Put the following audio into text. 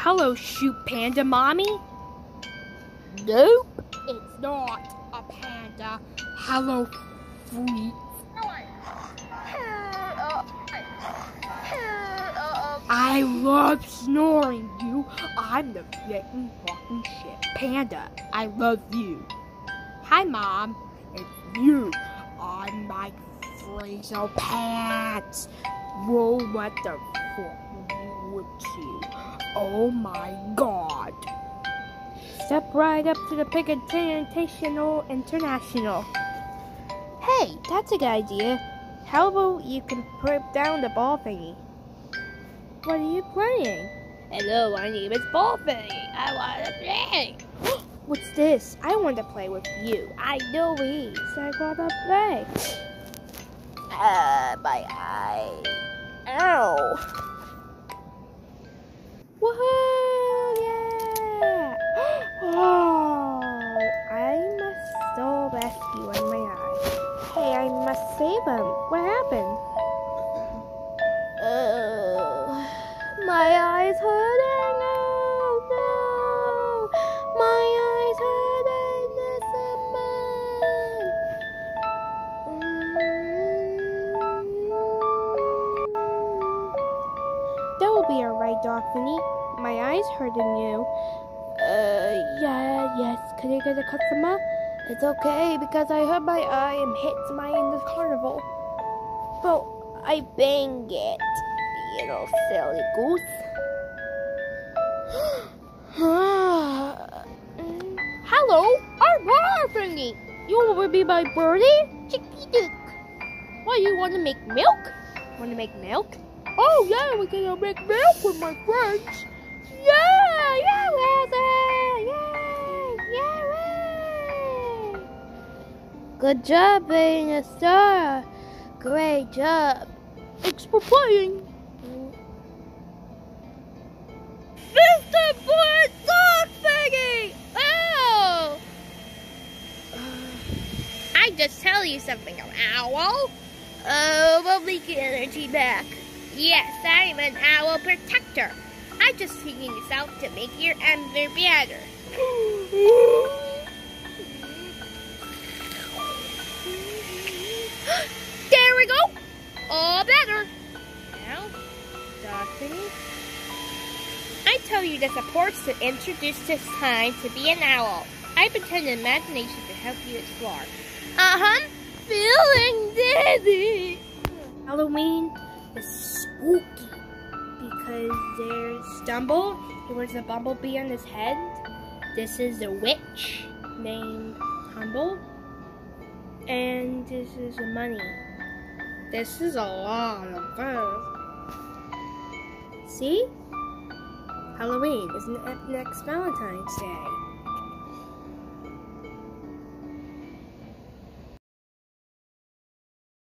Hello, shoot panda mommy. Nope, it's not a panda. Hello, freak. I love snoring, you. I'm the flippin' fucking shit panda. I love you. Hi, Mom. It's you. I'm my Fraser pants. Whoa, what the fuck would you? Oh my god. Step right up to the Pigatational International. Hey, that's a good idea. How about you can put down the ball thingy? What are you playing? Hello, my name is Ball Thingy. I want to play. What's this? I want to play with you. I know he's. I want to play. My eye. Ow. Woohoo! Yeah! Oh, I must still rescue in my eye. Hey, I must save him. What happened? My eye's hurting. Oh no! My eye's hurting. That will be alright, Dogfinny. My eye's hurting you. Yes. Could I get a customer? It's okay because I hurt my eye and hit somebody in this carnival. Well, I banged it, you know, silly goose. Hello, I'm Thingy. You will be my birdie? Chicky Dick. What, you want to make milk? Want to make milk? Oh yeah, we're gonna make milk with my friends. Yeah, Wilson! Yay! Good job being a star. Great job. Thanks for playing. Mr. Boy Dog Thingy! Oh! I just tell you something, owl. Oh, we'll make your energy back. Yes, I'm an owl protector. I'm just taking this out to make your ember better. There we go. All better. Now, Dogfinny. I tell you the supports to introduce this time to be an owl. I pretend imagination to help you explore. Feeling dizzy. Halloween is spooky because there's Stumble. He wears a bumblebee on his head. This is a witch named Humble. And this is a money. This is a lot of fun. See? Halloween is next Valentine's Day.